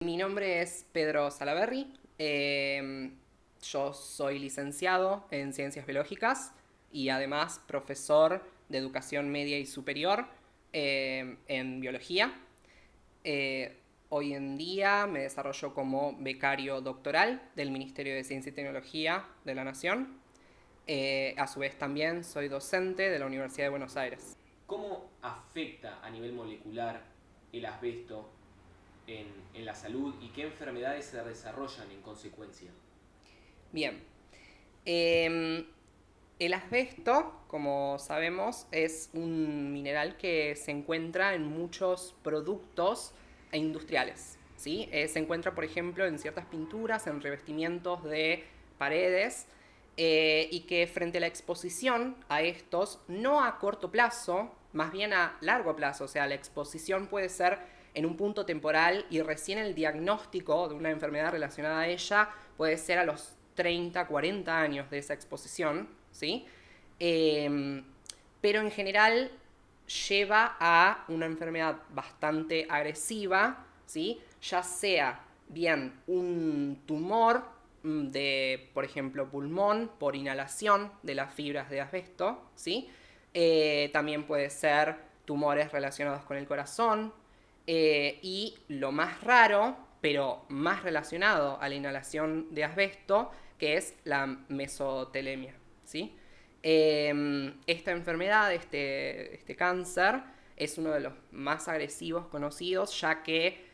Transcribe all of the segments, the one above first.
Mi nombre es Pedro Salaberry. Yo soy licenciado en Ciencias Biológicas y además profesor de Educación Media y Superior en Biología. Eh, Hoy en día me desarrollo como becario doctoral del Ministerio de Ciencia y Tecnología de la Nación. A su vez también soy docente de la Universidad de Buenos Aires. ¿Cómo afecta a nivel molecular el asbesto en la salud y qué enfermedades se desarrollan en consecuencia? Bien, eh, el asbesto, como sabemos, es un mineral que se encuentra en muchos productos industriales. ¿Sí? Se encuentra, por ejemplo, en ciertas pinturas, en revestimientos de paredes, y que frente a la exposición a estos, no a corto plazo, más bien a largo plazo, o sea, la exposición puede ser en un punto temporal y recién el diagnóstico de una enfermedad relacionada a ella puede ser a los 30, 40 años de esa exposición, ¿sí? Eh, pero en general lleva a una enfermedad bastante agresiva, ¿sí? Ya sea bien un tumor de, por ejemplo, pulmón por inhalación de las fibras de asbesto, ¿sí? También puede ser tumores relacionados con el corazón, y lo más raro, pero más relacionado a la inhalación de asbesto, que es la mesotelemia, ¿sí? Esta enfermedad, este cáncer, es uno de los más agresivos conocidos, ya que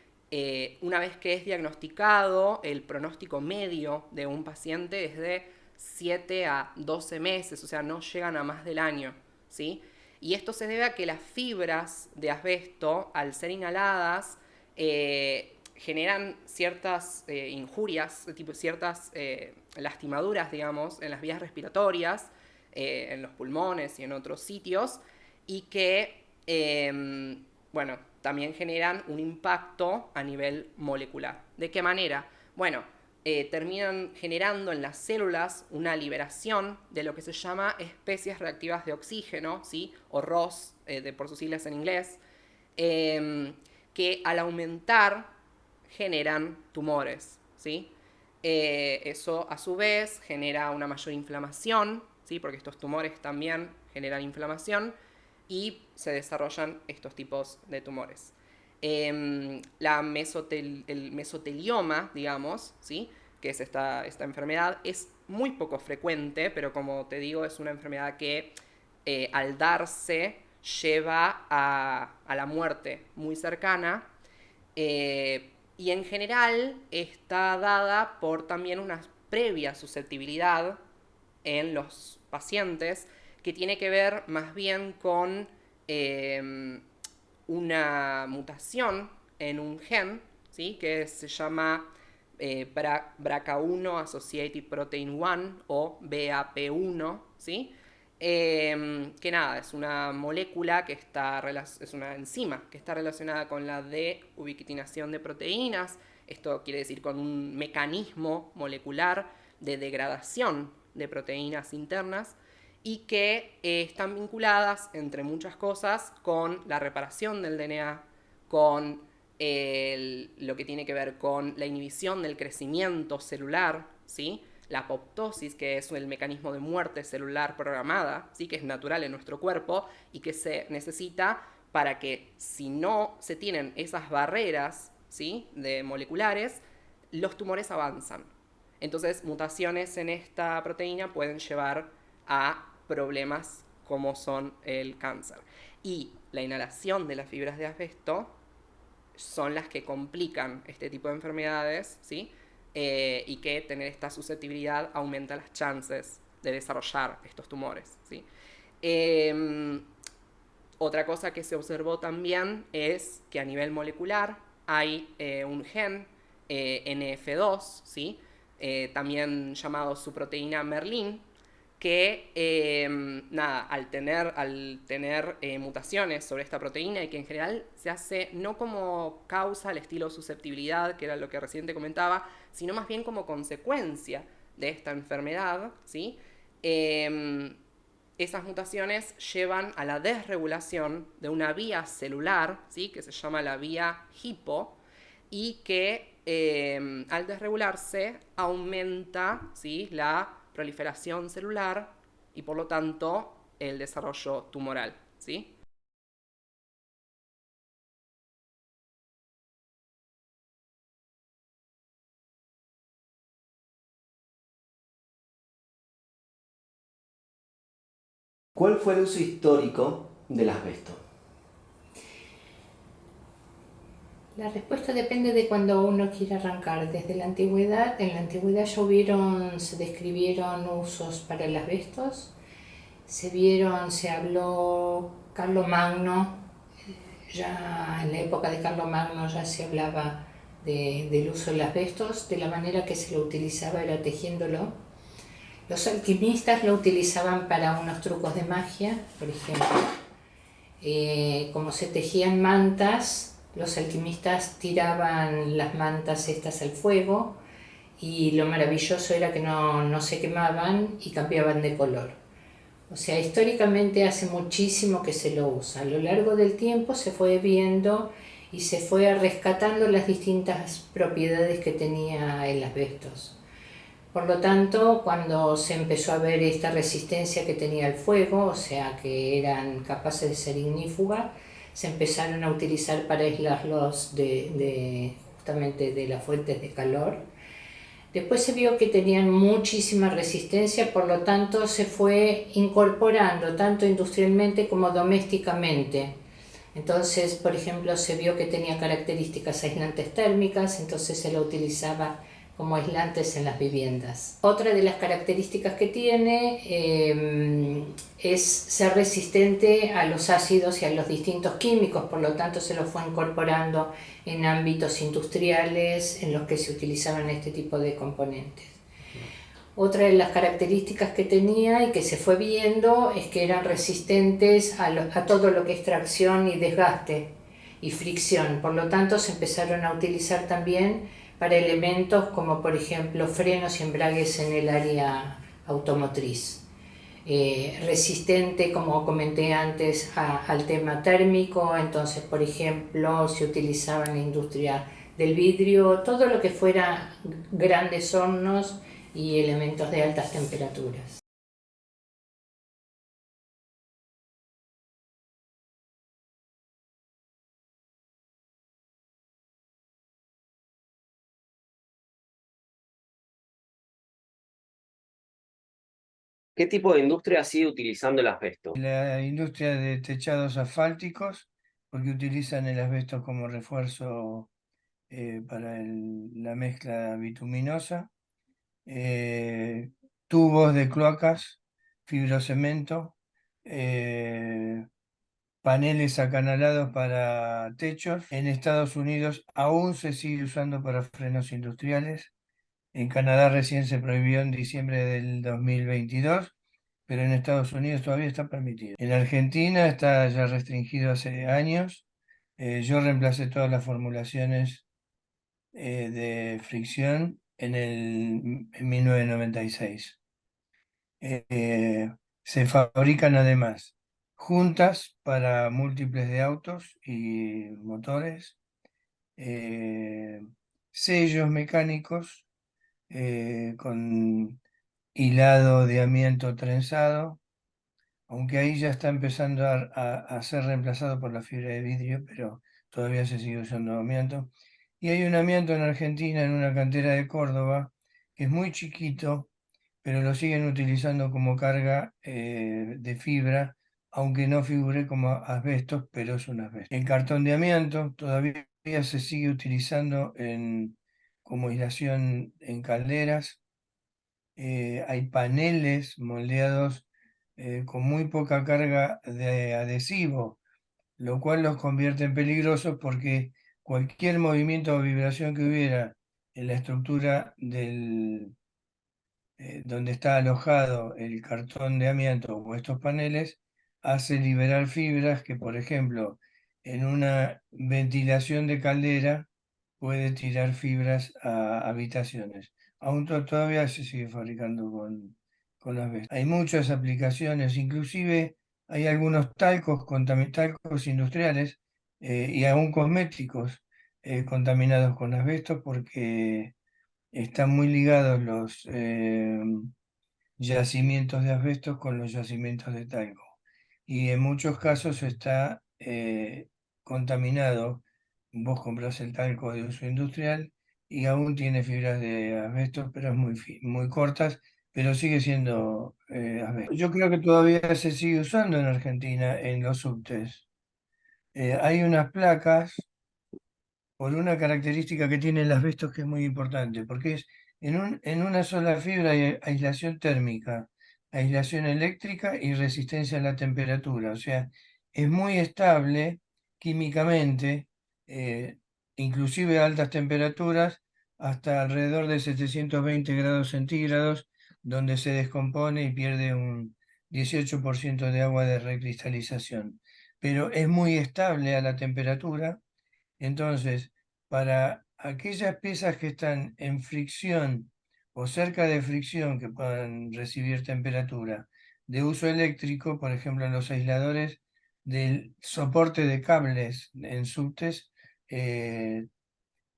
una vez que es diagnosticado, el pronóstico medio de un paciente es de 7 a 12 meses, o sea, no llegan a más del año, ¿sí? Y esto se debe a que las fibras de asbesto, al ser inhaladas, generan ciertas injurias, tipo ciertas lastimaduras, digamos, en las vías respiratorias, en los pulmones y en otros sitios, y que, bueno, también generan un impacto a nivel molecular. ¿De qué manera? Bueno, terminan generando en las células una liberación de lo que se llama especies reactivas de oxígeno, ¿sí? O ROS, por sus siglas en inglés, que al aumentar generan tumores, ¿sí? Eso a su vez genera una mayor inflamación, ¿sí? Porque estos tumores también generan inflamación y se desarrollan estos tipos de tumores. El mesotelioma, digamos, ¿sí? Que es esta enfermedad, es muy poco frecuente, pero como te digo, es una enfermedad que al darse lleva a la muerte muy cercana, y en general está dada por también una previa susceptibilidad en los pacientes que tiene que ver más bien con una mutación en un gen, ¿sí? Que se llama BRCA1 Associated Protein 1 o BAP1, ¿sí? Que nada, es una molécula que es una enzima que está relacionada con la deubiquitinación de proteínas. Esto quiere decir con un mecanismo molecular de degradación de proteínas internas y que están vinculadas, entre muchas cosas, con la reparación del DNA, con lo que tiene que ver con la inhibición del crecimiento celular, ¿sí? La apoptosis, que es el mecanismo de muerte celular programada, ¿sí? Que es natural en nuestro cuerpo y que se necesita para que, si no se tienen esas barreras, ¿sí? De moleculares, los tumores avanzan. Entonces, mutaciones en esta proteína pueden llevar a problemas como son el cáncer. Y la inhalación de las fibras de asbesto son las que complican este tipo de enfermedades, ¿sí? Y que tener esta susceptibilidad aumenta las chances de desarrollar estos tumores, ¿sí? Eh, Otra cosa que se observó también es que a nivel molecular hay un gen, NF2, ¿sí? También llamado subproteína Merlin, que nada, al tener mutaciones sobre esta proteína y que en general se hace no como causa al estilo susceptibilidad, que era lo que recién te comentaba, sino más bien como consecuencia de esta enfermedad, ¿sí? Eh, Esas mutaciones llevan a la desregulación de una vía celular, ¿sí? Que se llama la vía HIPO, y que al desregularse aumenta, ¿sí?, la proliferación celular y por lo tanto el desarrollo tumoral, ¿sí? ¿Cuál fue el uso histórico del asbesto? La respuesta depende de cuando uno quiera arrancar. Desde la antigüedad, en la antigüedad ya hubieron, se describieron usos para el asbestos, se habló Carlomagno, ya en la época de Carlomagno ya se hablaba del uso del asbestos, de la manera que se lo utilizaba era tejiéndolo. Los alquimistas lo utilizaban para unos trucos de magia, por ejemplo. Como se tejían mantas, los alquimistas tiraban las mantas estas al fuego y lo maravilloso era que no se quemaban y cambiaban de color. O sea, históricamente hace muchísimo que se lo usa. A lo largo del tiempo se fue viendo y se fue rescatando las distintas propiedades que tenía el asbestos. Por lo tanto, cuando se empezó a ver esta resistencia que tenía el fuego, o sea que eran capaces de ser ignífugas, se empezaron a utilizar para aislarlos justamente de las fuentes de calor. Después se vio que tenían muchísima resistencia, por lo tanto se fue incorporando tanto industrialmente como domésticamente. Entonces, por ejemplo, se vio que tenía características aislantes térmicas, entonces se lo utilizaba como aislantes en las viviendas. Otra de las características que tiene es ser resistente a los ácidos y a los distintos químicos, por lo tanto se lo fue incorporando en ámbitos industriales en los que se utilizaban este tipo de componentes. Otra de las características que tenía y que se fue viendo es que eran resistentes a todo lo que es tracción y desgaste y fricción. Por lo tanto, se empezaron a utilizar también para elementos como, por ejemplo, frenos y embragues en el área automotriz. Resistente, como comenté antes, al tema térmico. Entonces, por ejemplo, se utilizaba en la industria del vidrio, todo lo que fuera grandes hornos y elementos de altas temperaturas. ¿Qué tipo de industria sigue utilizando el asbesto? La industria de techados asfálticos, porque utilizan el asbesto como refuerzo para la mezcla bituminosa. eh, Tubos de cloacas, fibrocemento, eh, paneles acanalados para techos. En Estados Unidos aún se sigue usando para frenos industriales. En Canadá recién se prohibió en diciembre del 2022, pero en Estados Unidos todavía está permitido. En Argentina está ya restringido hace años. Yo reemplacé todas las formulaciones de fricción en 1996. Se fabrican además juntas para múltiples de autos y motores, eh, sellos mecánicos con hilado de amianto trenzado, aunque ahí ya está empezando a ser reemplazado por la fibra de vidrio, pero todavía se sigue usando amianto. Y hay un amianto en Argentina, en una cantera de Córdoba, que es muy chiquito, pero lo siguen utilizando como carga de fibra, aunque no figure como asbestos, pero es un asbesto. El cartón de amianto todavía se sigue utilizando como aislación en calderas. Hay paneles moldeados con muy poca carga de adhesivo, lo cual los convierte en peligrosos porque cualquier movimiento o vibración que hubiera en la estructura donde está alojado el cartón de amianto o estos paneles, hace liberar fibras que, por ejemplo, en una ventilación de caldera puede tirar fibras a habitaciones. Aún todavía se sigue fabricando con asbesto. Hay muchas aplicaciones, inclusive hay algunos talcos industriales y aún cosméticos contaminados con asbesto porque están muy ligados los yacimientos de asbesto con los yacimientos de talco. Y en muchos casos está contaminado. Vos compras el talco de uso industrial y aún tiene fibras de asbesto, pero es muy cortas, pero sigue siendo asbesto. Yo creo que todavía se sigue usando en Argentina en los subtes. Hay unas placas por una característica que tiene el asbesto que es muy importante, porque es en una sola fibra hay aislación térmica, aislación eléctrica y resistencia a la temperatura. O sea, es muy estable químicamente, eh, inclusive a altas temperaturas, hasta alrededor de 720 grados centígrados, donde se descompone y pierde un 18% de agua de recristalización. Pero es muy estable a la temperatura. Entonces, para aquellas piezas que están en fricción o cerca de fricción que puedan recibir temperatura de uso eléctrico, por ejemplo, los aisladores del soporte de cables en subtes, eh,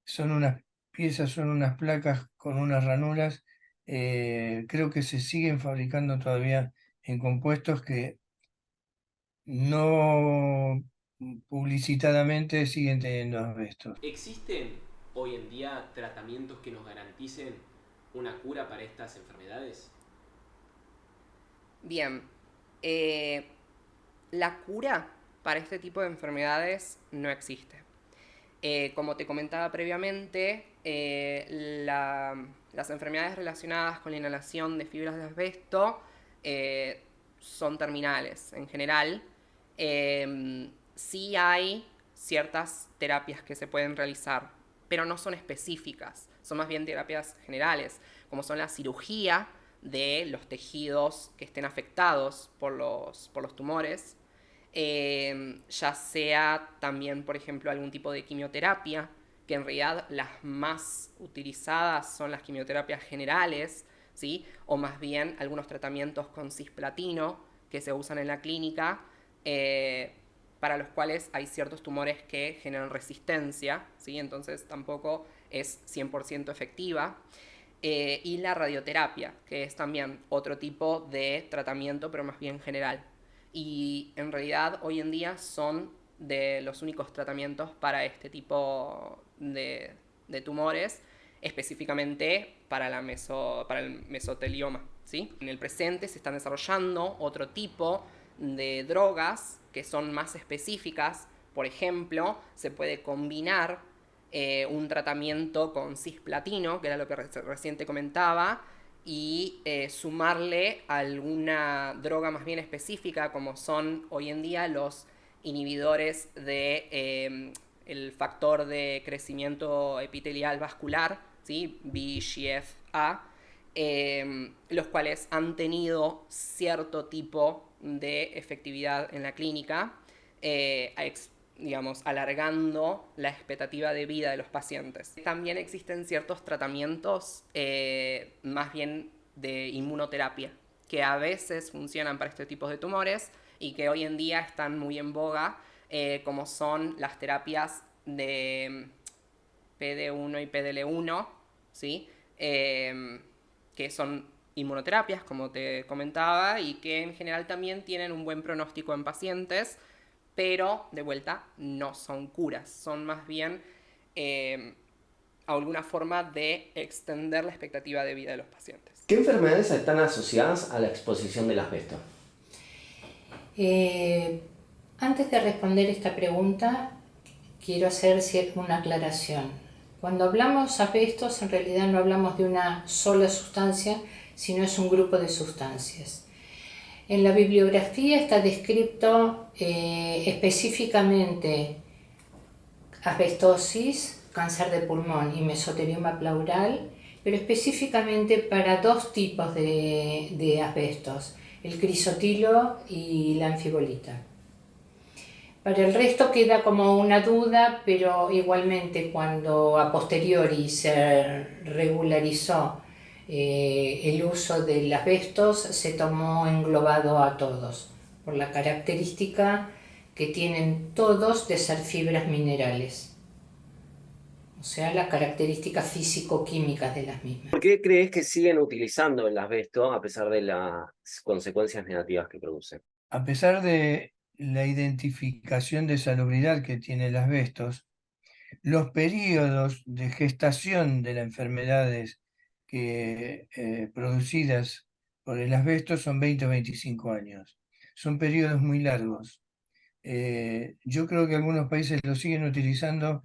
son unas piezas, son unas placas con unas ranuras, creo que se siguen fabricando todavía en compuestos que no publicitadamente siguen teniendo asbestos. ¿Existen hoy en día tratamientos que nos garanticen una cura para estas enfermedades? Bien, la cura para este tipo de enfermedades no existe. Como te comentaba previamente, las enfermedades relacionadas con la inhalación de fibras de asbesto son terminales en general. Sí hay ciertas terapias que se pueden realizar, pero no son específicas, son más bien terapias generales, como son la cirugía de los tejidos que estén afectados por los tumores, ya sea también, por ejemplo, algún tipo de quimioterapia, que en realidad las más utilizadas son las quimioterapias generales, ¿sí? O más bien algunos tratamientos con cisplatino que se usan en la clínica, para los cuales hay ciertos tumores que generan resistencia, ¿sí? Entonces tampoco es 100% efectiva. Y la radioterapia, que es también otro tipo de tratamiento, pero más bien general. Y en realidad hoy en día son de los únicos tratamientos para este tipo de tumores, específicamente para el mesotelioma, ¿sí? En el presente se están desarrollando otro tipo de drogas que son más específicas. Por ejemplo, se puede combinar un tratamiento con cisplatino, que era lo que recién te comentaba, y sumarle alguna droga más bien específica, como son hoy en día los inhibidores de el factor de crecimiento epitelial vascular, ¿sí? VEGF-A, los cuales han tenido cierto tipo de efectividad en la clínica, digamos, alargando la expectativa de vida de los pacientes. También existen ciertos tratamientos más bien de inmunoterapia, que a veces funcionan para este tipo de tumores y que hoy en día están muy en boga, como son las terapias de PD-1 y PDL-1, ¿sí? Que son inmunoterapias, como te comentaba, y que en general también tienen un buen pronóstico en pacientes, pero de vuelta no son curas, son más bien alguna forma de extender la expectativa de vida de los pacientes. ¿Qué enfermedades están asociadas a la exposición del asbesto? Antes de responder esta pregunta, quiero hacer una aclaración. Cuando hablamos asbestos, en realidad no hablamos de una sola sustancia, sino es un grupo de sustancias. En la bibliografía está descrito específicamente asbestosis, cáncer de pulmón y mesotelioma pleural, pero específicamente para dos tipos de asbestos, el crisotilo y la anfibolita. Para el resto queda como una duda, pero igualmente cuando a posteriori se regularizó el uso del asbestos, se tomó englobado a todos, por la característica que tienen todos de ser fibras minerales. o sea, las características físico-químicas de las mismas. ¿Por qué crees que siguen utilizando el asbesto a pesar de las consecuencias negativas que produce? A pesar de la identificación de salubridad que tiene el asbestos, los periodos de gestación de las enfermedades producidas por el asbesto son 20 o 25 años. Son periodos muy largos. Yo creo que algunos países lo siguen utilizando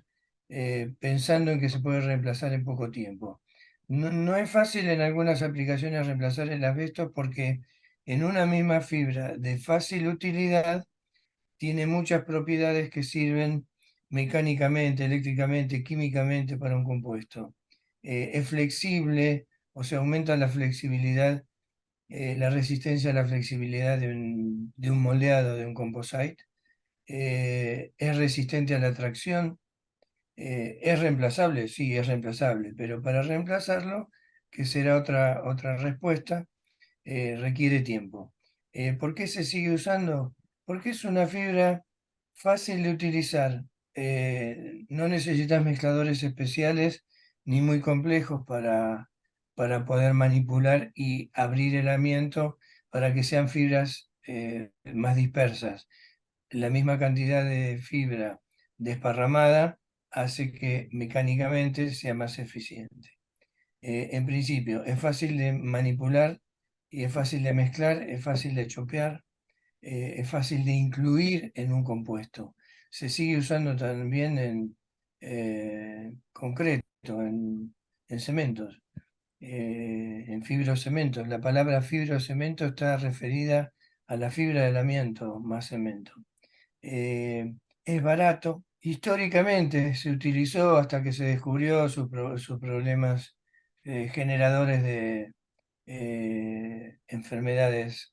pensando en que se puede reemplazar en poco tiempo. No es fácil en algunas aplicaciones reemplazar el asbesto porque en una misma fibra de fácil utilidad tiene muchas propiedades que sirven mecánicamente, eléctricamente, químicamente para un compuesto. Es flexible, o sea, aumenta la flexibilidad, la resistencia a la flexibilidad de un moldeado, de un composite. Es resistente a la tracción. ¿Es reemplazable? Sí, es reemplazable, pero para reemplazarlo, que será otra respuesta, requiere tiempo. ¿Por qué se sigue usando? Porque es una fibra fácil de utilizar. No necesitas mezcladores especiales ni muy complejos para poder manipular y abrir el amianto para que sean fibras más dispersas. La misma cantidad de fibra desparramada hace que mecánicamente sea más eficiente. En principio, es fácil de manipular y es fácil de mezclar, es fácil de chopear, es fácil de incluir en un compuesto. Se sigue usando también en concreto, en cementos, en fibrocementos. La palabra fibrocemento está referida a la fibra del amianto más cemento. Es barato. Históricamente se utilizó hasta que se descubrió sus problemas generadores de enfermedades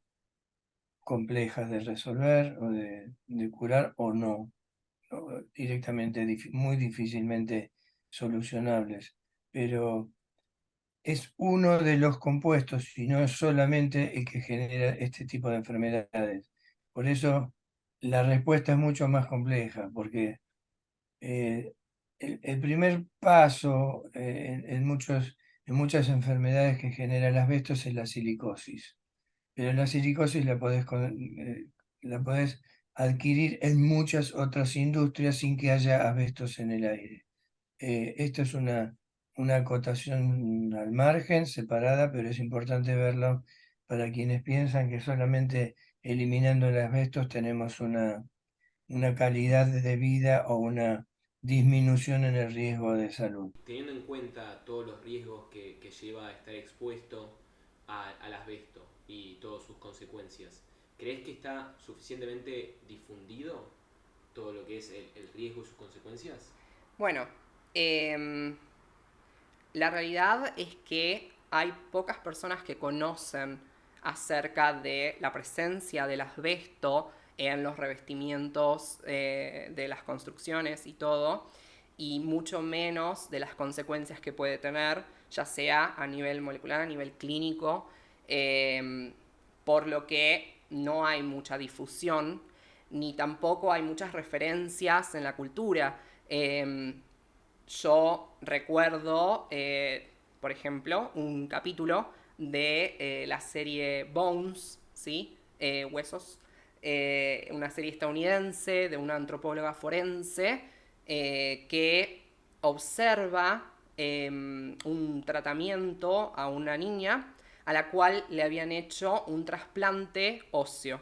complejas de resolver o de curar o no, directamente muy difícilmente solucionables. Pero es uno de los compuestos y no es solamente el que genera este tipo de enfermedades. Por eso la respuesta es mucho más compleja, porque el primer paso en muchas enfermedades que genera el asbesto es la silicosis. Pero la silicosis la podés adquirir en muchas otras industrias sin que haya asbestos en el aire. Esto es una acotación al margen, separada, pero es importante verlo para quienes piensan que solamente eliminando el asbestos tenemos una calidad de vida o una disminución en el riesgo de salud. Teniendo en cuenta todos los riesgos que lleva a estar expuesto al asbesto y todas sus consecuencias, ¿crees que está suficientemente difundido todo lo que es el riesgo y sus consecuencias? Bueno, em, la realidad es que hay pocas personas que conocen acerca de la presencia del asbesto en los revestimientos de las construcciones y todo, y mucho menos de las consecuencias que puede tener, ya sea a nivel molecular, a nivel clínico, por lo que no hay mucha difusión, ni tampoco hay muchas referencias en la cultura. Yo recuerdo, por ejemplo, un capítulo de la serie Bones, ¿sí? Huesos, una serie estadounidense de una antropóloga forense que observa un tratamiento a una niña a la cual le habían hecho un trasplante óseo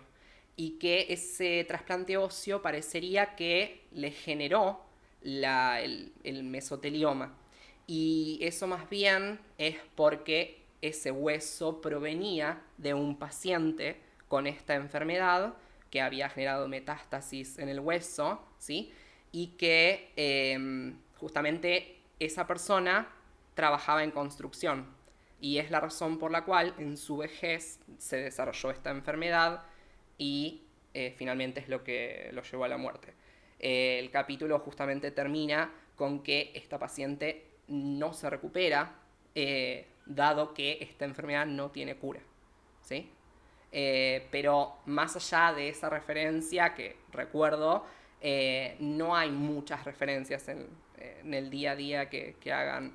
y que ese trasplante óseo parecería que le generó el mesotelioma. Y eso más bien es porque ese hueso provenía de un paciente con esta enfermedad que había generado metástasis en el hueso, ¿sí? Y que justamente esa persona trabajaba en construcción. Y es la razón por la cual en su vejez se desarrolló esta enfermedad y finalmente es lo que lo llevó a la muerte. El capítulo justamente termina con que esta paciente no se recupera, dado que esta enfermedad no tiene cura, ¿sí? Pero más allá de esa referencia que recuerdo, No hay muchas referencias en el día a día que hagan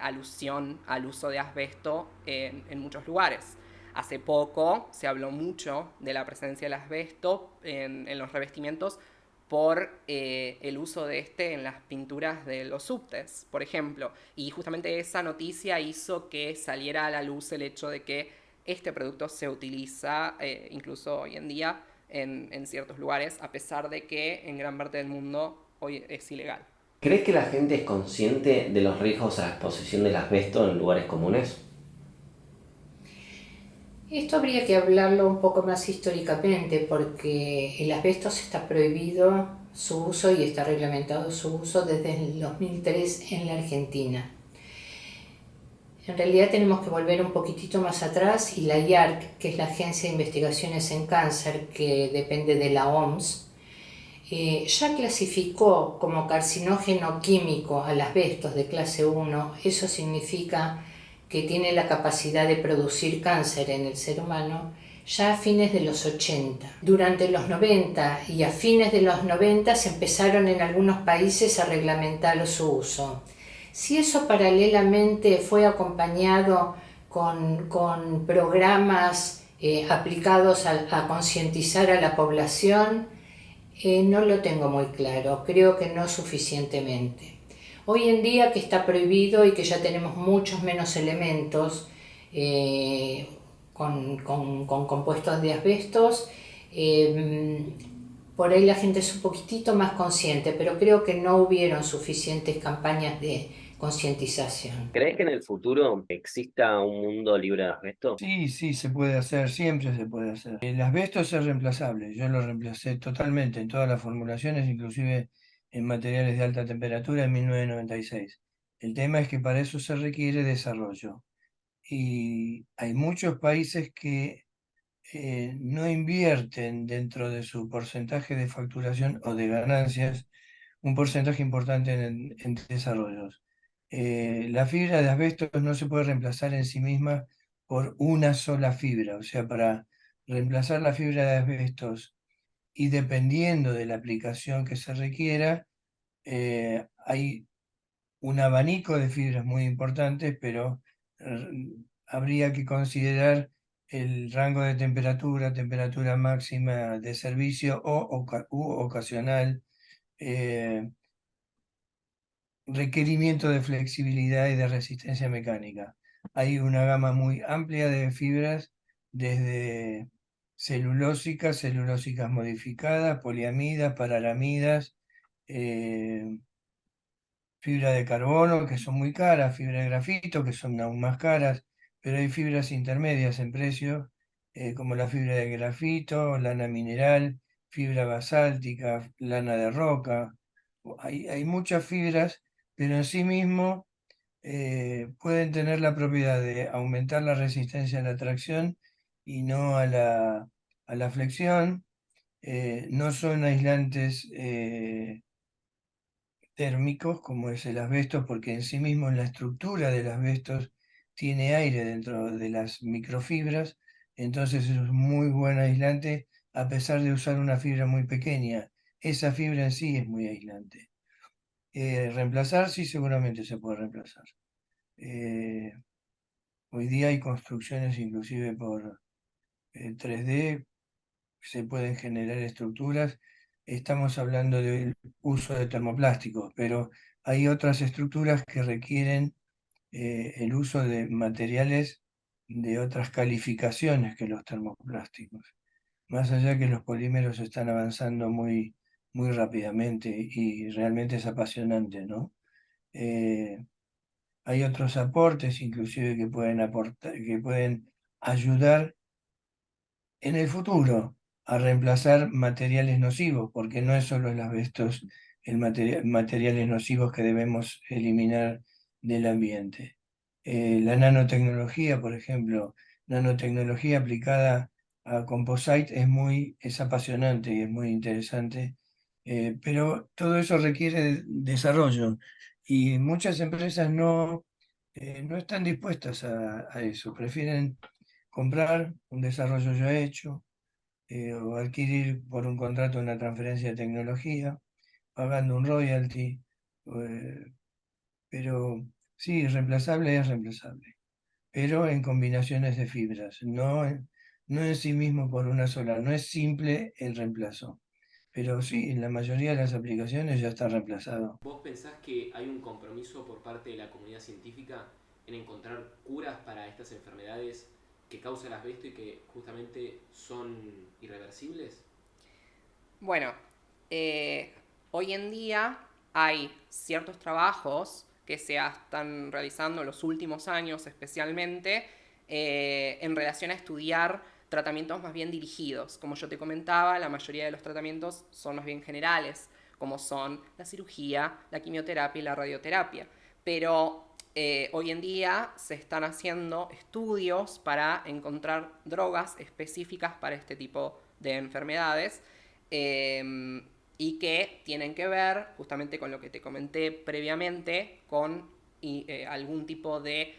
alusión al uso de asbesto en muchos lugares. Hace poco se habló mucho de la presencia del asbesto en los revestimientos por el uso de este en las pinturas de los subtes, por ejemplo. Y justamente esa noticia hizo que saliera a la luz el hecho de que este producto se utiliza incluso hoy en día en ciertos lugares, a pesar de que en gran parte del mundo hoy es ilegal. ¿Crees que la gente es consciente de los riesgos a la exposición del asbesto en lugares comunes? Esto habría que hablarlo un poco más históricamente porque el asbesto está prohibido su uso y está reglamentado su uso desde el 2003 en la Argentina. En realidad tenemos que volver un poquitito más atrás y la IARC, que es la Agencia de Investigaciones en Cáncer, que depende de la OMS, ya clasificó como carcinógeno químico al asbesto de clase 1. Eso significa que tiene la capacidad de producir cáncer en el ser humano ya a fines de los 80. Durante los 90 y a fines de los 90 se empezaron en algunos países a reglamentar su uso. Si eso paralelamente fue acompañado con programas aplicados a concientizar a la población, no lo tengo muy claro, creo que no suficientemente. Hoy en día que está prohibido y que ya tenemos muchos menos elementos con compuestos de asbestos, por ahí la gente es un poquitito más consciente, pero creo que no hubieron suficientes campañas de concientización. ¿Crees que en el futuro exista un mundo libre de asbesto? Sí, sí, se puede hacer, siempre se puede hacer. El asbesto es reemplazable, yo lo reemplacé totalmente en todas las formulaciones, inclusive en materiales de alta temperatura en 1996. El tema es que para eso se requiere desarrollo. Y hay muchos países que no invierten dentro de su porcentaje de facturación o de ganancias un porcentaje importante en desarrollos. La fibra de asbesto no se puede reemplazar en sí misma por una sola fibra, o sea, para reemplazar la fibra de asbestos y dependiendo de la aplicación que se requiera, hay un abanico de fibras muy importantes, pero habría que considerar el rango de temperatura, temperatura máxima de servicio u ocasional, eh, requerimiento de flexibilidad y de resistencia mecánica. Hay una gama muy amplia de fibras, desde celulósicas modificadas, poliamidas, pararamidas, eh, fibra de carbono, que son muy caras, fibra de grafito, que son aún más caras, pero hay fibras intermedias en precio, como la fibra de grafito, lana mineral, fibra basáltica, lana de roca. Hay muchas fibras, pero en sí mismo pueden tener la propiedad de aumentar la resistencia a la tracción y no a la flexión. No son aislantes térmicos como es el asbesto, porque en sí mismo en la estructura del asbesto tiene aire dentro de las microfibras, entonces es un muy buen aislante a pesar de usar una fibra muy pequeña. Esa fibra en sí es muy aislante. Reemplazar, sí, seguramente se puede reemplazar. Eh, Hoy día hay construcciones inclusive por 3D, se pueden generar estructuras. Estamos hablando del uso de termoplásticos, pero hay otras estructuras que requieren el uso de materiales de otras calificaciones que los termoplásticos. Más allá que los polímeros están avanzando muy rápidamente y realmente es apasionante, ¿no? Eh, Hay otros aportes inclusive que pueden aportar, que pueden ayudar en el futuro a reemplazar materiales nocivos, porque no es solo el asbesto materiales nocivos que debemos eliminar del ambiente. La nanotecnología, por ejemplo, nanotecnología aplicada a composite es apasionante y es muy interesante, pero todo eso requiere desarrollo y muchas empresas no están dispuestas a eso, prefieren comprar un desarrollo ya hecho o adquirir por un contrato una transferencia de tecnología, pagando un royalty, pero sí, reemplazable es reemplazable, pero en combinaciones de fibras, no en sí mismo por una sola, no es simple el reemplazo, pero sí, en la mayoría de las aplicaciones ya está reemplazado. ¿Vos pensás que hay un compromiso por parte de la comunidad científica en encontrar curas para estas enfermedades que causa el asbesto y que justamente son irreversibles? Bueno, hoy en día hay ciertos trabajos que se están realizando en los últimos años especialmente en relación a estudiar tratamientos más bien dirigidos. Como yo te comentaba, la mayoría de los tratamientos son más bien generales, como son la cirugía, la quimioterapia y la radioterapia. Pero hoy en día se están haciendo estudios para encontrar drogas específicas para este tipo de enfermedades y que tienen que ver justamente con lo que te comenté previamente, con algún tipo de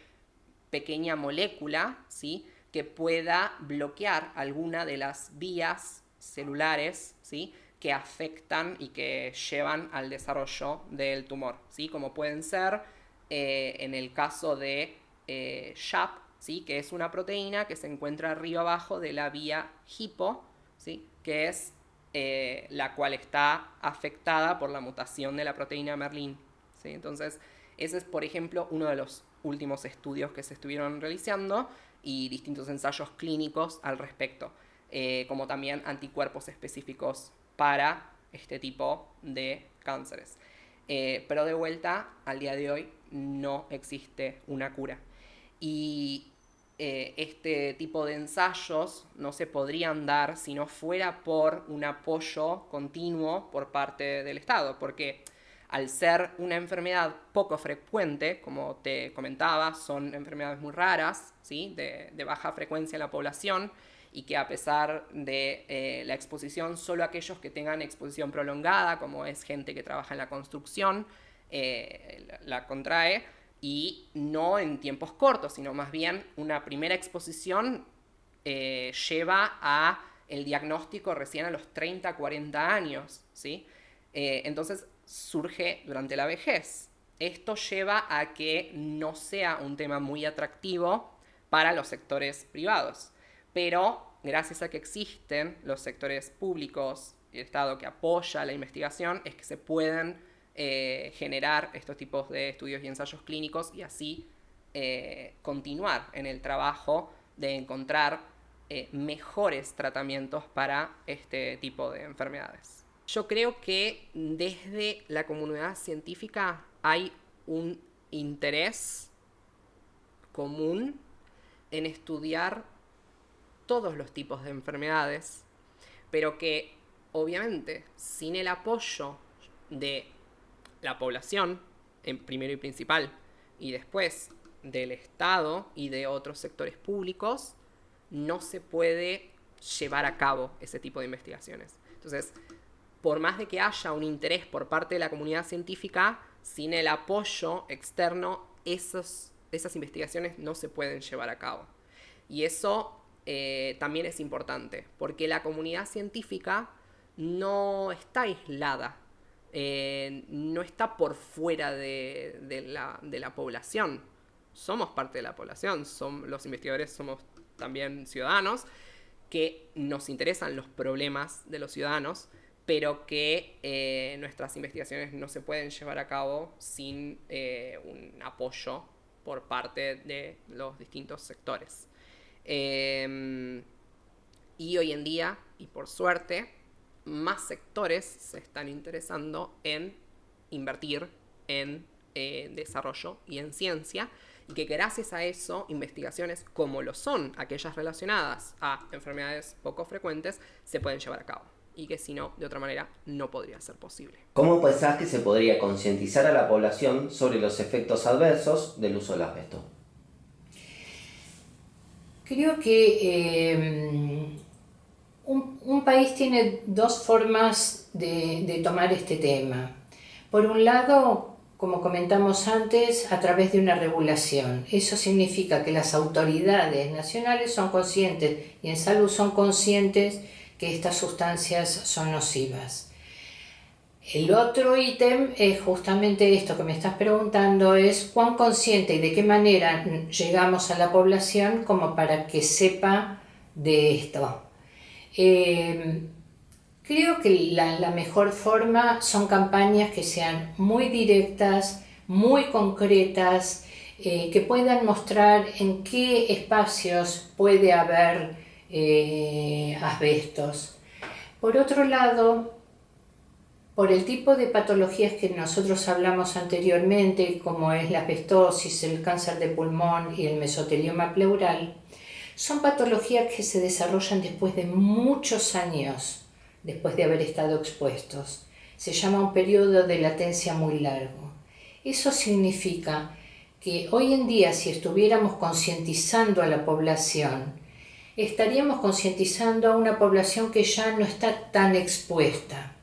pequeña molécula, ¿sí? Que pueda bloquear alguna de las vías celulares, ¿sí? Que afectan y que llevan al desarrollo del tumor, ¿sí? Como pueden ser en el caso de SHAP, ¿sí? Que es una proteína que se encuentra arriba abajo de la vía hipo, ¿sí? Que es la cual está afectada por la mutación de la proteína Merlin, ¿sí? Entonces, ese es, por ejemplo, uno de los últimos estudios que se estuvieron realizando y distintos ensayos clínicos al respecto, como también anticuerpos específicos para este tipo de cánceres. Pero de vuelta, al día de hoy no existe una cura. Y este tipo de ensayos no se podrían dar si no fuera por un apoyo continuo por parte del Estado, porque al ser una enfermedad poco frecuente, como te comentaba, son enfermedades muy raras, ¿sí? de baja frecuencia en la población, y que a pesar de la exposición, solo aquellos que tengan exposición prolongada, como es gente que trabaja en la construcción, la contrae, y no en tiempos cortos, sino más bien una primera exposición lleva a el diagnóstico recién a los 30, 40 años, ¿sí? Entonces surge durante la vejez. Esto lleva a que no sea un tema muy atractivo para los sectores privados, pero gracias a que existen los sectores públicos y el Estado que apoya la investigación, es que se pueden generar estos tipos de estudios y ensayos clínicos y así continuar en el trabajo de encontrar mejores tratamientos para este tipo de enfermedades. Yo creo que desde la comunidad científica hay un interés común en estudiar todos los tipos de enfermedades, pero que obviamente sin el apoyo de la población, en primero y principal, y después del Estado y de otros sectores públicos, no se puede llevar a cabo ese tipo de investigaciones. Entonces, por más de que haya un interés por parte de la comunidad científica, sin el apoyo externo, esas investigaciones no se pueden llevar a cabo. Y eso también es importante, porque la comunidad científica no está aislada, no está por fuera de la población. Somos parte de la población, los investigadores somos también ciudadanos, que nos interesan los problemas de los ciudadanos, pero que nuestras investigaciones no se pueden llevar a cabo sin un apoyo por parte de los distintos sectores. Y hoy en día, y por suerte, más sectores se están interesando en invertir en desarrollo y en ciencia, y que gracias a eso investigaciones como lo son aquellas relacionadas a enfermedades poco frecuentes se pueden llevar a cabo, y que si no, de otra manera, no podría ser posible. ¿Cómo pensás que se podría concientizar a la población sobre los efectos adversos del uso del asbesto? Creo que un país tiene dos formas de tomar este tema. Por un lado, como comentamos antes, a través de una regulación. Eso significa que las autoridades nacionales son conscientes y en salud son conscientes que estas sustancias son nocivas. El otro ítem es justamente esto que me estás preguntando, es cuán consciente y de qué manera llegamos a la población como para que sepa de esto. Creo que la mejor forma son campañas que sean muy directas, muy concretas, que puedan mostrar en qué espacios puede haber asbestos. Por otro lado, por el tipo de patologías que nosotros hablamos anteriormente, como es la asbestosis, el cáncer de pulmón y el mesotelioma pleural, son patologías que se desarrollan después de muchos años, después de haber estado expuestos. Se llama un periodo de latencia muy largo. Eso significa que hoy en día, si estuviéramos concientizando a la población, estaríamos concientizando a una población que ya no está tan expuesta.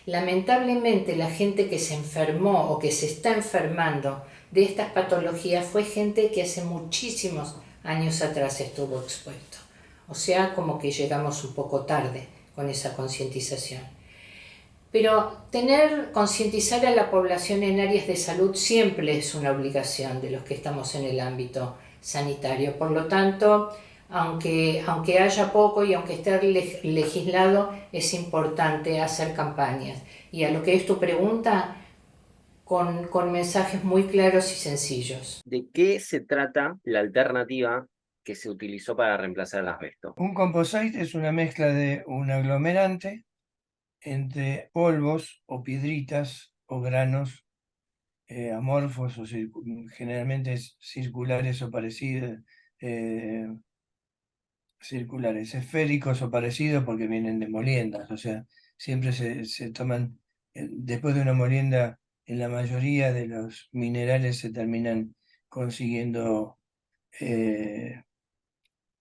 Lamentablemente, la gente que se enfermó o que se está enfermando de estas patologías fue gente que hace muchísimos años atrás estuvo expuesto. O sea, como que llegamos un poco tarde con esa concientización. Pero concientizar a la población en áreas de salud siempre es una obligación de los que estamos en el ámbito sanitario. Por lo tanto, aunque haya poco y aunque esté legislado, es importante hacer campañas. Y a lo que es tu pregunta, con mensajes muy claros y sencillos. ¿De qué se trata la alternativa que se utilizó para reemplazar el asbesto? Un composite es una mezcla de un aglomerante entre polvos o piedritas o granos amorfos o generalmente circulares o parecidos, circulares, esféricos o parecidos porque vienen de moliendas, o sea, siempre se toman, después de una molienda, en la mayoría de los minerales se terminan consiguiendo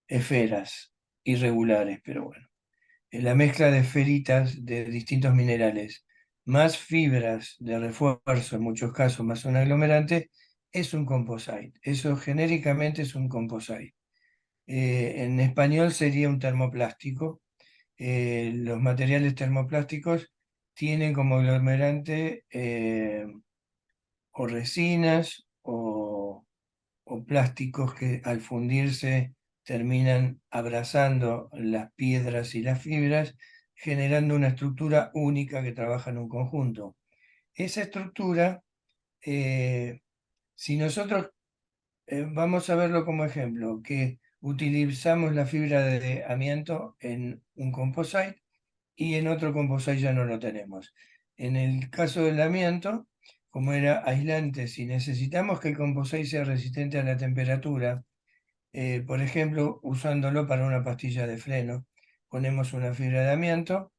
esferas irregulares, pero bueno. La mezcla de esferitas de distintos minerales, más fibras de refuerzo, en muchos casos, más un aglomerante, es un composite. Eso genéricamente es un composite. En español sería un termoplástico. Los materiales termoplásticos tienen como aglomerante o resinas o plásticos que al fundirse terminan abrazando las piedras y las fibras, generando una estructura única que trabaja en un conjunto. Esa estructura, si nosotros vamos a verlo como ejemplo, que utilizamos la fibra de amianto en un composite y en otro composite ya no lo tenemos. En el caso del amianto, como era aislante, si necesitamos que el composite sea resistente a la temperatura, por ejemplo, usándolo para una pastilla de freno, ponemos una fibra de amianto,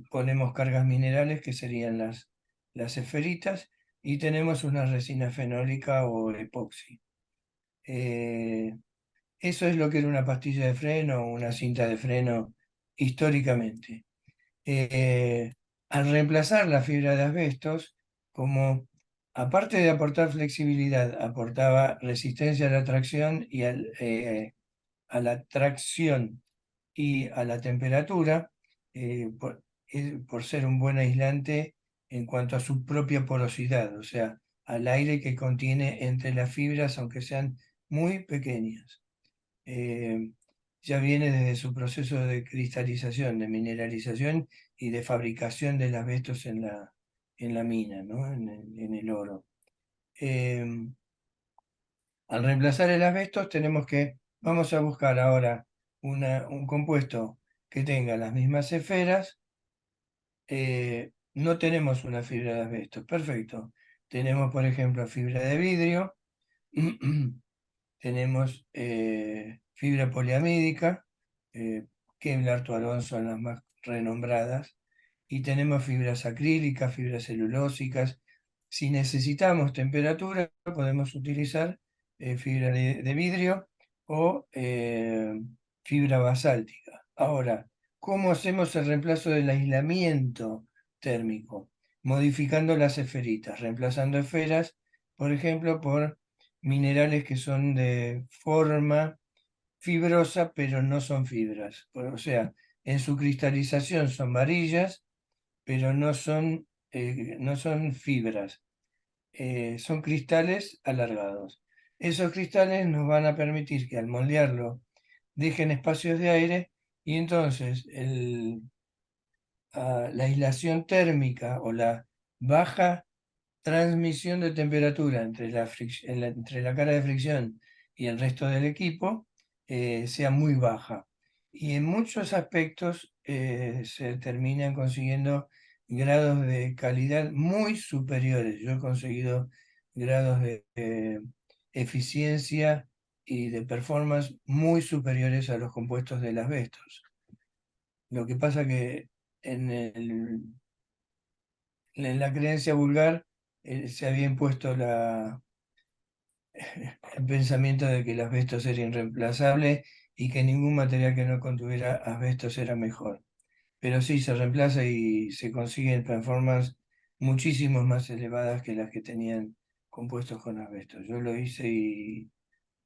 ponemos cargas minerales que serían las esferitas y tenemos una resina fenólica o epoxi. Eso es lo que era una pastilla de freno o una cinta de freno históricamente. Al reemplazar la fibra de asbestos, como aparte de aportar flexibilidad, aportaba resistencia a la tracción y a la tracción y a la temperatura, por ser un buen aislante en cuanto a su propia porosidad, o sea, al aire que contiene entre las fibras, aunque sean muy pequeñas. Ya viene desde su proceso de cristalización, de mineralización y de fabricación del asbestos en la mina, ¿no? En el oro. Al reemplazar el asbestos vamos a buscar ahora un compuesto que tenga las mismas esferas. No tenemos una fibra de asbestos, perfecto. Tenemos, por ejemplo, fibra de vidrio, tenemos fibra poliamídica, Kevlar, Tualón son las más renombradas, y tenemos fibras acrílicas, fibras celulósicas. Si necesitamos temperatura, podemos utilizar fibra de vidrio o fibra basáltica. Ahora, ¿cómo hacemos el reemplazo del aislamiento térmico? Modificando las esferitas, reemplazando esferas, por ejemplo, por minerales que son de forma fibrosa, pero no son fibras. O sea, En su cristalización son varillas, pero no son fibras, son cristales alargados. Esos cristales nos van a permitir que al moldearlo dejen espacios de aire y entonces la aislación térmica o la baja transmisión de temperatura entre la cara de fricción y el resto del equipo sea muy baja. Y en muchos aspectos se terminan consiguiendo grados de calidad muy superiores. Yo he conseguido grados de eficiencia y de performance muy superiores a los compuestos del asbestos. Lo que pasa que en en la creencia vulgar se había impuesto el pensamiento de que el asbestos era irreemplazable y que ningún material que no contuviera asbestos era mejor. Pero sí, se reemplaza y se consiguen performances muchísimo más elevadas que las que tenían compuestos con asbestos. Yo lo hice y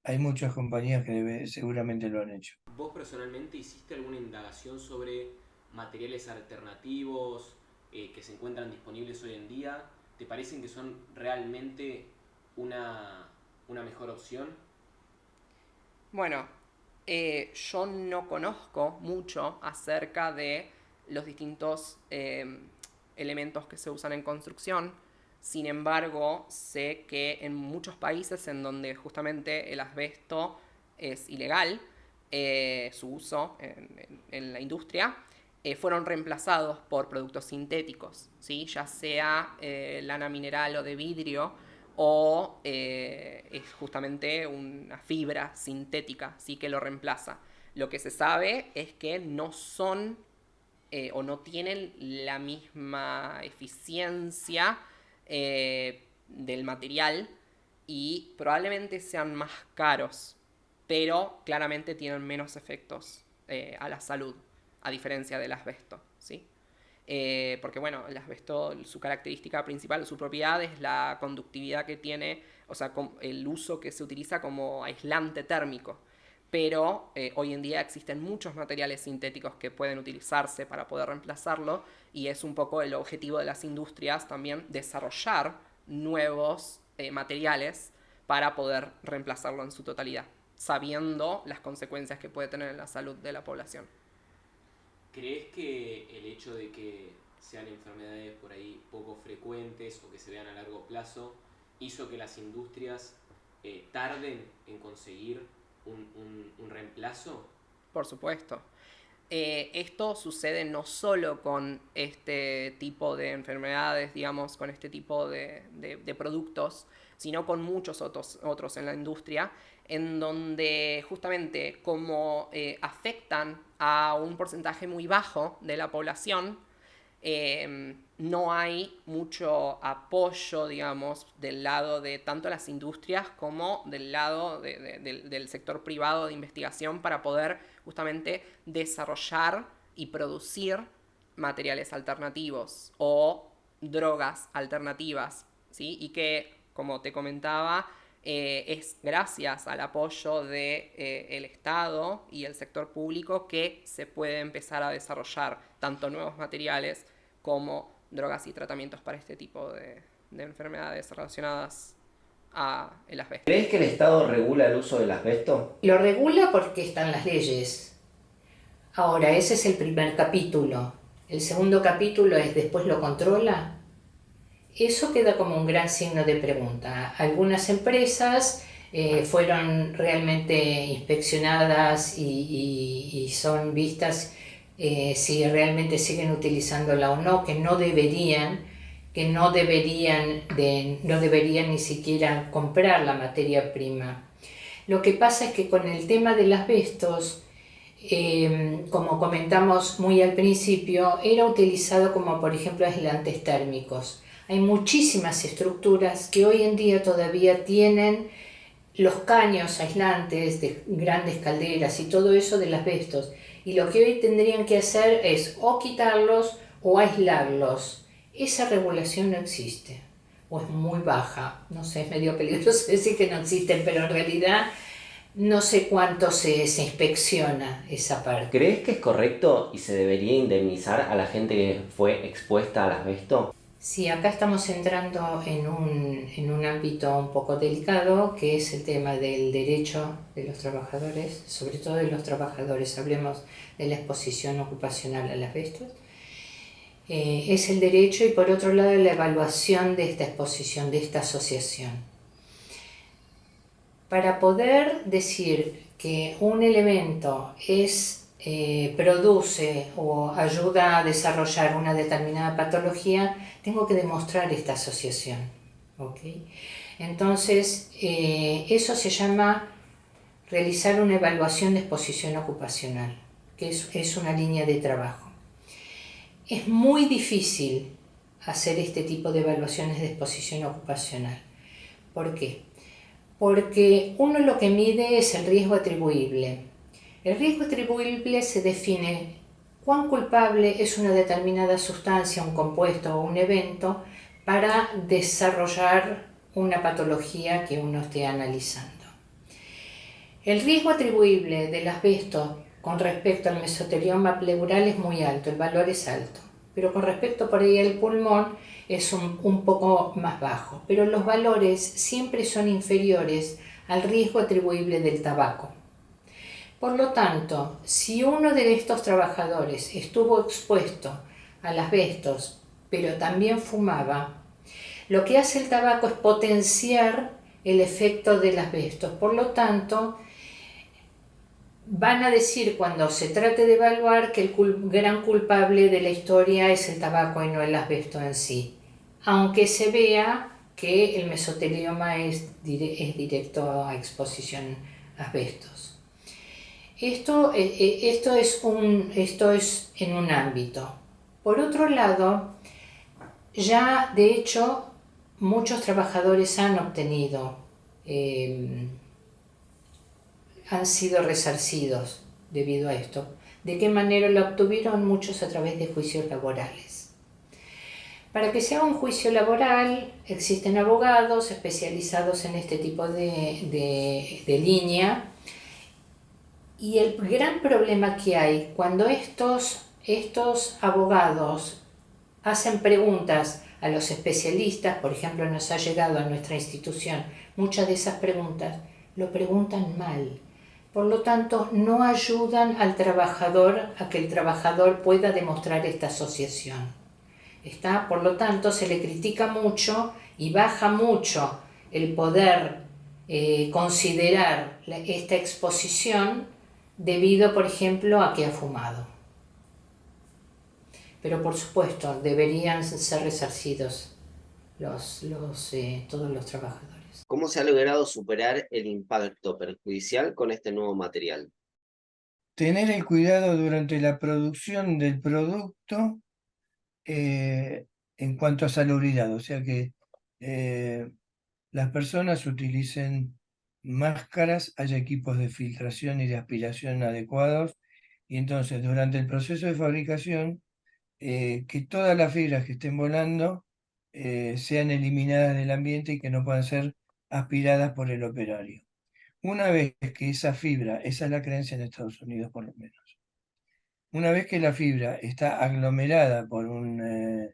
hay muchas compañías que seguramente lo han hecho. ¿Vos personalmente hiciste alguna indagación sobre materiales alternativos que se encuentran disponibles hoy en día? ¿Te parecen que son realmente una mejor opción? Bueno, yo no conozco mucho acerca de los distintos elementos que se usan en construcción. Sin embargo, sé que en muchos países en donde justamente el asbesto es ilegal, su uso en la industria, fueron reemplazados por productos sintéticos, ¿sí? Ya sea lana mineral o de vidrio, o es justamente una fibra sintética, ¿sí? Que lo reemplaza. Lo que se sabe es que no son o no tienen la misma eficiencia del material y probablemente sean más caros, pero claramente tienen menos efectos a la salud, a diferencia del asbesto, ¿sí? Porque bueno, el asbesto, su característica principal, su propiedad es la conductividad que tiene, o sea, el uso que se utiliza como aislante térmico. Pero hoy en día existen muchos materiales sintéticos que pueden utilizarse para poder reemplazarlo y es un poco el objetivo de las industrias también desarrollar nuevos materiales para poder reemplazarlo en su totalidad, sabiendo las consecuencias que puede tener en la salud de la población. ¿Crees que el hecho de que sean enfermedades por ahí poco frecuentes o que se vean a largo plazo hizo que las industrias tarden en conseguir un reemplazo? Por supuesto. Esto sucede no solo con este tipo de enfermedades, digamos, con este tipo de productos, sino con muchos otros en la industria, en donde justamente como afectan a un porcentaje muy bajo de la población, no hay mucho apoyo, digamos, del lado de tanto las industrias como del lado del sector privado de investigación para poder justamente desarrollar y producir materiales alternativos o drogas alternativas, ¿sí? Y que, como te comentaba, es gracias al apoyo del Estado y el sector público que se puede empezar a desarrollar tanto nuevos materiales como drogas y tratamientos para este tipo de enfermedades relacionadas a el asbesto. ¿Crees que el Estado regula el uso del asbesto? Lo regula porque están las leyes. Ahora, ese es el primer capítulo. El segundo capítulo es ¿después lo controla? Eso queda como un gran signo de pregunta. Algunas empresas fueron realmente inspeccionadas y son vistas si realmente siguen utilizándola o no, que no deberían ni siquiera comprar la materia prima. Lo que pasa es que con el tema de los asbestos, como comentamos muy al principio, era utilizado como por ejemplo aislantes térmicos. Hay muchísimas estructuras que hoy en día todavía tienen los caños aislantes de grandes calderas y todo eso del asbestos. Y lo que hoy tendrían que hacer es o quitarlos o aislarlos. Esa regulación no existe, o es muy baja. No sé, es medio peligroso decir que no existen, pero en realidad No sé cuánto se inspecciona esa parte. ¿Crees que es correcto y se debería indemnizar a la gente que fue expuesta al asbesto? Sí, acá estamos entrando en un ámbito un poco delicado, que es el tema del derecho de los trabajadores, sobre todo de los trabajadores, hablemos de la exposición ocupacional al asbesto. Es el derecho y por otro lado la evaluación de esta exposición, de esta asociación. Para poder decir que un elemento produce o ayuda a desarrollar una determinada patología, tengo que demostrar esta asociación. ¿Okay? Entonces, eso se llama realizar una evaluación de exposición ocupacional, que es una línea de trabajo. Es muy difícil hacer este tipo de evaluaciones de exposición ocupacional. ¿Por qué? Porque uno lo que mide es el riesgo atribuible. El riesgo atribuible se define cuán culpable es una determinada sustancia, un compuesto o un evento para desarrollar una patología que uno esté analizando. El riesgo atribuible del asbesto con respecto al mesotelioma pleural es muy alto, el valor es alto, pero con respecto por ahí al pulmón es un poco más bajo, pero los valores siempre son inferiores al riesgo atribuible del tabaco. Por lo tanto, si uno de estos trabajadores estuvo expuesto al asbesto, pero también fumaba, lo que hace el tabaco es potenciar el efecto del asbesto. Por lo tanto, van a decir cuando se trate de evaluar que el gran culpable de la historia es el tabaco y no el asbesto en sí, aunque se vea que el mesotelioma es directo a exposición a asbestos. Esto es en un ámbito. Por otro lado, ya de hecho muchos trabajadores han sido resarcidos debido a esto. ¿De qué manera lo obtuvieron? Muchos a través de juicios laborales. Para que se haga un juicio laboral existen abogados especializados en este tipo de línea, y el gran problema que hay cuando estos abogados hacen preguntas a los especialistas, por ejemplo, nos ha llegado a nuestra institución muchas de esas preguntas, lo preguntan mal. Por lo tanto, no ayudan al trabajador a que el trabajador pueda demostrar esta asociación. Por lo tanto, se le critica mucho y baja mucho el poder considerar esta exposición debido, por ejemplo, a que ha fumado. Pero por supuesto, deberían ser resarcidos todos los trabajadores. ¿Cómo se ha logrado superar el impacto perjudicial con este nuevo material? Tener el cuidado durante la producción del producto en cuanto a salubridad, o sea que las personas utilicen máscaras, haya equipos de filtración y de aspiración adecuados, y entonces durante el proceso de fabricación, que todas las fibras que estén volando sean eliminadas del ambiente y que no puedan ser aspiradas por el operario. Una vez que esa fibra, esa es la creencia en Estados Unidos por lo menos, una vez que la fibra está aglomerada por una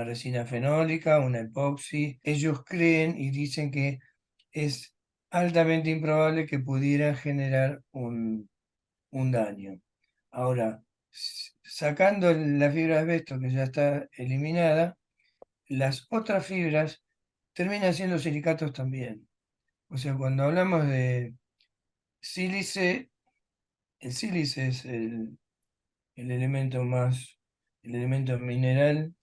resina fenólica, una epoxi, ellos creen y dicen que es altamente improbable que pudiera generar un daño. Ahora, sacando la fibra de asbesto que ya está eliminada, las otras fibras terminan siendo silicatos también. O sea, cuando hablamos de sílice, el sílice es el elemento el elemento mineral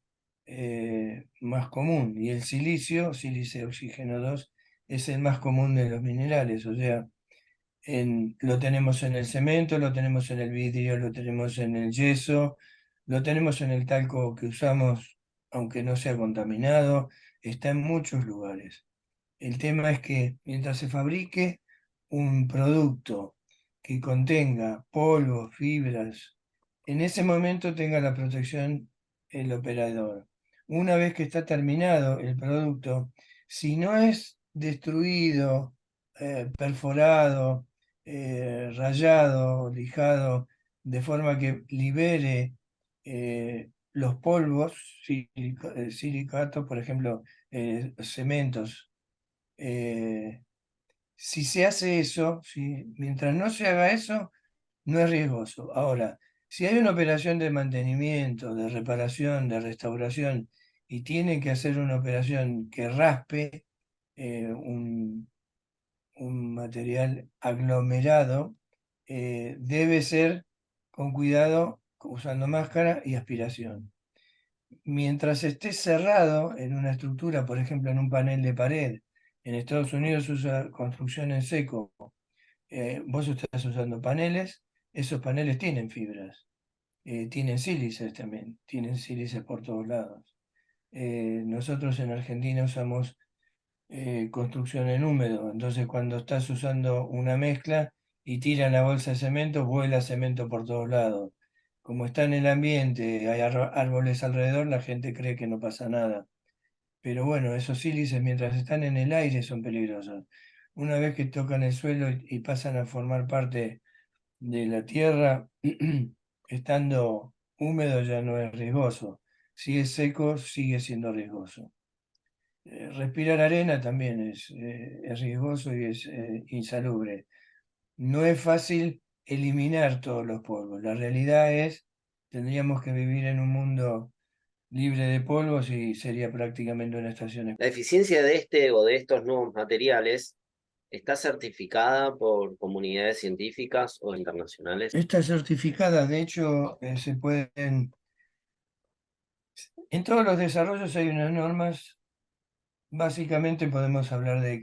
más común, y el silicio, sílice oxígeno 2, es el más común de los minerales. O sea, lo tenemos en el cemento, lo tenemos en el vidrio, lo tenemos en el yeso, lo tenemos en el talco que usamos, aunque no sea contaminado, está en muchos lugares. El tema es que mientras se fabrique un producto que contenga polvo, fibras, en ese momento tenga la protección el operador. Una vez que está terminado el producto, si no es destruido perforado, rayado, lijado, de forma que libere los polvos, silicatos, por ejemplo, cementos. Si se hace eso, mientras no se haga eso, no es riesgoso. Ahora, si hay una operación de mantenimiento, de reparación, de restauración, y tiene que hacer una operación que raspe un material aglomerado, debe ser con cuidado, usando máscara y aspiración. Mientras esté cerrado en una estructura, por ejemplo, en un panel de pared, en Estados Unidos se usa construcción en seco, vos estás usando paneles, esos paneles tienen fibras, tienen sílices también, tienen sílices por todos lados. Nosotros en Argentina usamos construcción en húmedo, entonces cuando estás usando una mezcla y tiran la bolsa de cemento, vuela cemento por todos lados. Como está en el ambiente, hay árboles alrededor, la gente cree que no pasa nada. Pero bueno, esos sílices mientras están en el aire son peligrosos. Una vez que tocan el suelo y pasan a formar parte de la tierra, estando húmedo ya no es riesgoso. Si es seco, sigue siendo riesgoso. Respirar arena también es riesgoso y es insalubre. No es fácil eliminar todos los polvos. La realidad es, tendríamos que vivir en un mundo libre de polvos y sería prácticamente una estación. La eficiencia de este o de estos nuevos materiales está certificada por comunidades científicas o internacionales. Está certificada, de hecho, se pueden. En todos los desarrollos hay unas normas. Básicamente podemos hablar de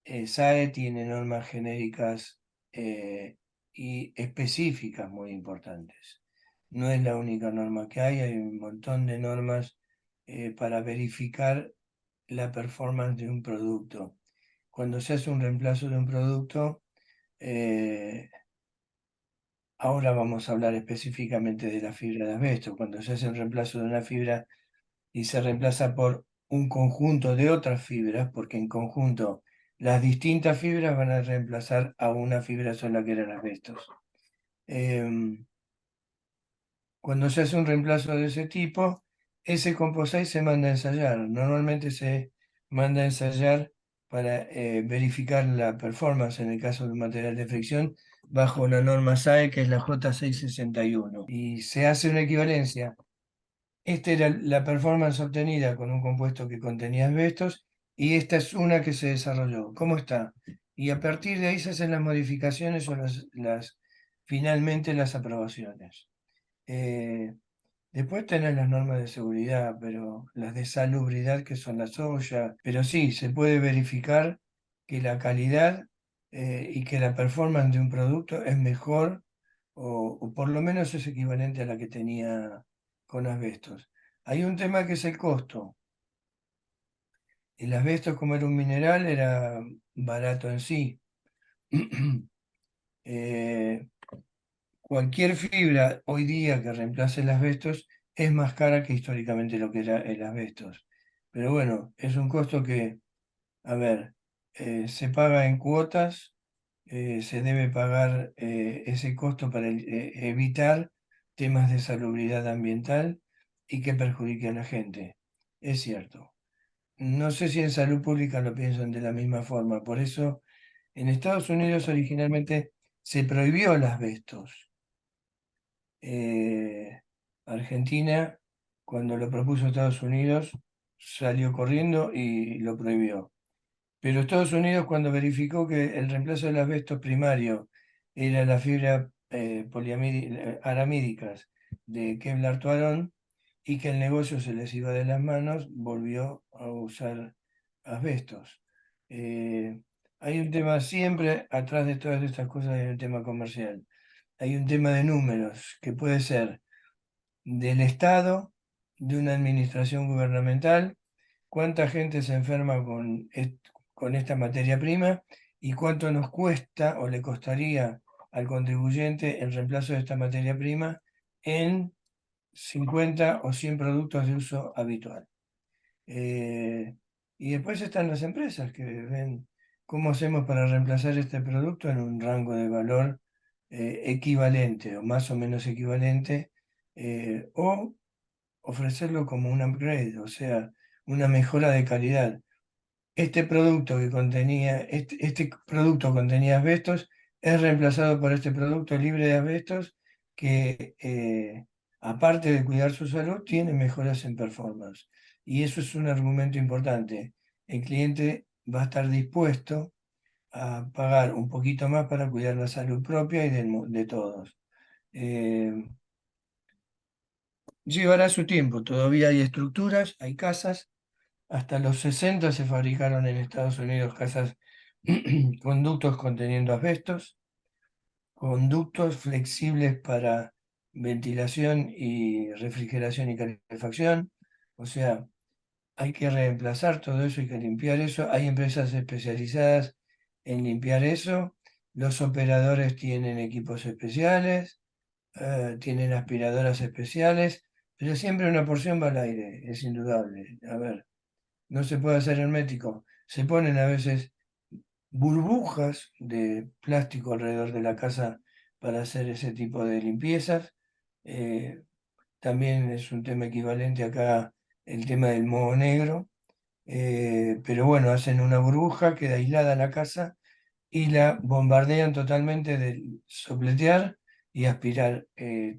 que SAE tiene normas genéricas y específicas muy importantes. No es la única norma que hay un montón de normas para verificar la performance de un producto. Cuando se hace un reemplazo de un producto, ahora vamos a hablar específicamente de la fibra de asbesto. Cuando se hace un reemplazo de una fibra y se reemplaza por un conjunto de otras fibras, porque en conjunto las distintas fibras van a reemplazar a una fibra sola que era el asbesto. Cuando se hace un reemplazo de ese tipo, ese composite se manda a ensayar. Normalmente se manda a ensayar para verificar la performance en el caso de un material de fricción bajo la norma SAE, que es la J661. Y se hace una equivalencia. Esta era la performance obtenida con un compuesto que contenía asbestos y esta es una que se desarrolló. ¿Cómo está? Y a partir de ahí se hacen las modificaciones o finalmente las aprobaciones. Después tenés las normas de seguridad, pero las de salubridad que son las OSHA, pero sí, se puede verificar que la calidad y que la performance de un producto es mejor o por lo menos es equivalente a la que tenía con asbestos. Hay un tema que es el costo. El asbesto, como era un mineral, era barato en sí. Eh, Cualquier fibra hoy día que reemplace el asbestos es más cara que históricamente lo que era el asbestos. Pero bueno, es un costo que, a ver, se paga en cuotas, se debe pagar ese costo para evitar temas de salubridad ambiental y que perjudique a la gente. Es cierto. No sé si en salud pública lo piensan de la misma forma. Por eso, en Estados Unidos originalmente se prohibió el asbestos. Argentina, cuando lo propuso Estados Unidos, salió corriendo y lo prohibió. Pero Estados Unidos, cuando verificó que el reemplazo del asbesto primario era la fibra aramídicas de Kevlar Tuarón y que el negocio se les iba de las manos, volvió a usar asbestos. Hay un tema siempre, atrás de todas estas cosas hay un tema comercial. Hay un tema de números que puede ser del Estado, de una administración gubernamental, cuánta gente se enferma con esta materia prima y cuánto nos cuesta o le costaría al contribuyente el reemplazo de esta materia prima en 50 o 100 productos de uso habitual. Y después están las empresas que ven ¿cómo hacemos para reemplazar este producto en un rango de valor equivalente o más o menos equivalente? O ofrecerlo como un upgrade, o sea, una mejora de calidad. Este producto contenía asbestos, es reemplazado por este producto libre de asbestos que, aparte de cuidar su salud, tiene mejoras en performance. Y eso es un argumento importante. El cliente va a estar dispuesto a pagar un poquito más para cuidar la salud propia y de todos. Eh, Llevará su tiempo, todavía hay estructuras, hay casas. Hasta los 60 se fabricaron en Estados Unidos casas con ductos conteniendo asbestos, con ductos flexibles para ventilación y refrigeración y calefacción. O sea, hay que reemplazar todo eso, hay que limpiar eso. Hay empresas especializadas en limpiar eso. Los operadores tienen equipos especiales, tienen aspiradoras especiales, pero siempre una porción va al aire, es indudable. A ver, no se puede hacer hermético. Se ponen a veces burbujas de plástico alrededor de la casa para hacer ese tipo de limpiezas. Eh, También es un tema equivalente acá el tema del moho negro. Pero bueno, hacen una burbuja, queda aislada la casa y la bombardean totalmente de sopletear y aspirar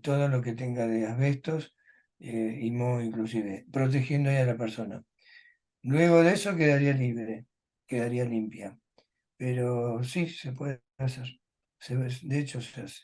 todo lo que tenga de asbestos y moho inclusive, protegiendo ahí a la persona. Luego de eso quedaría libre, quedaría limpia. Pero sí, se puede hacer. De hecho, se hace.